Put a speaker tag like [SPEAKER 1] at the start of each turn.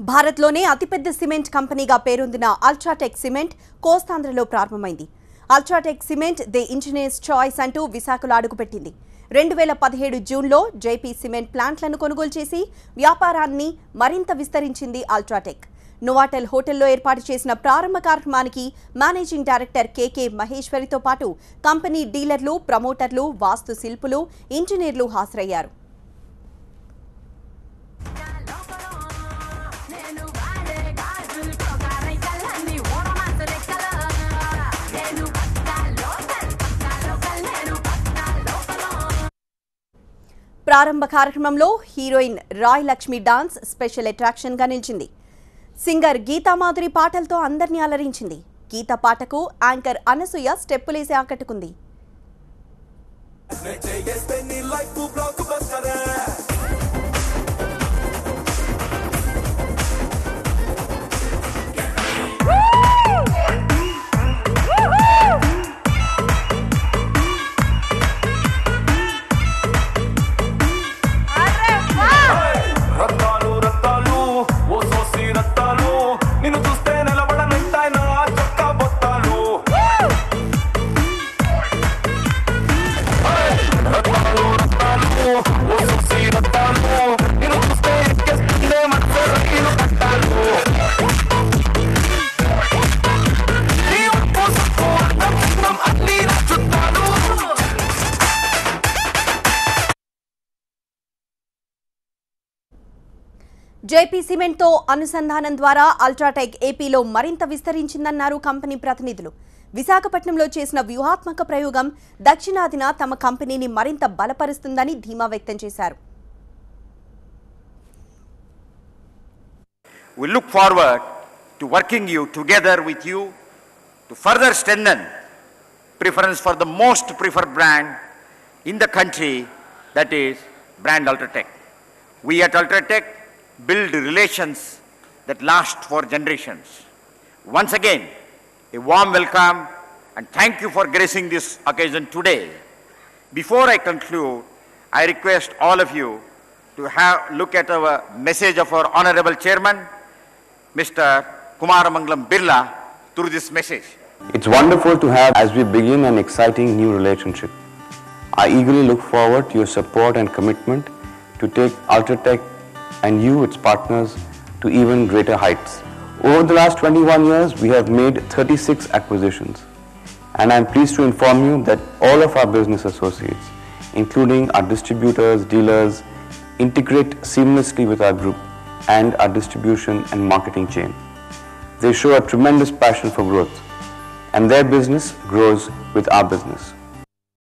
[SPEAKER 1] భారత్లోనే అతిపెద్ద సిమెంట్ కంపెనీగా పేరొందిన UltraTech cement కోస్తాంధ్రలో ప్రారంభమైంది. UltraTech cement the engineers choice అంటూ విశాఖలో అడుగుపెట్టింది. 2017 జూన్లో జేపీ సిమెంట్ ప్లాంట్లను కొనుగోలు చేసి వ్యాపారాన్ని మరింత విస్తరించింది అల్ట్రాటెక్. నోవాటెల్ హోటల్లో ఏర్పాటు చేసిన ప్రారంభ కార్యక్రమానికి మేనేజింగ్ డైరెక్టర్ కేకే మహేశ్వరితో పాటు కంపెనీ డీలర్లు, ప్రమోటర్లు, వాస్తు శిల్పులు, ఇంజనీర్లు హాజరయ్యారు. ప్రారంభ కార్యక్రమంలో heroine Raai Laxmi dance special attraction గా నిలిచింది. సింగర్ గీతా మాధురి పాటలతో అందరినీ అలరించింది. గీత పాటకు యాంకర్ అనసూయ స్టెప్పులేసి ఆకట్టుకుంది. జేపీ సిమెంట్ తో అనుసంధానం ద్వారా అల్ట్రాటెక్ ఏపీలో మరింత విస్తరించిందన్నారు కంపెనీ ప్రతినిధులు. విశాఖపట్నంలో చేసిన వ్యూహాత్మక ప్రయోగం దక్షిణాదిన తమ కంపెనీని మరింత బలపరుస్తుందని ధీమా వ్యక్తం చేశారు.
[SPEAKER 2] We look forward to working together with you to further strengthen preference for the most preferred brand in the country, that is brand Ultratech. We at Ultratech build relations that last for generations. Once again, a warm welcome and thank you for gracing this occasion today. Before I conclude, I request all of you to have look at our message of our Honorable Chairman, Mr. Kumaramangalam Birla, through this message.
[SPEAKER 3] It's wonderful to have as we begin an exciting new relationship. I eagerly look forward to your support and commitment to take Ultratech and you, its partners, to even greater heights. Over the last 21 years, we have made 36 acquisitions. And I'm pleased to inform you that all of our business associates, including our distributors, dealers, integrate seamlessly with our group and our distribution and marketing chain. They show a tremendous passion for growth, and their business grows with our business.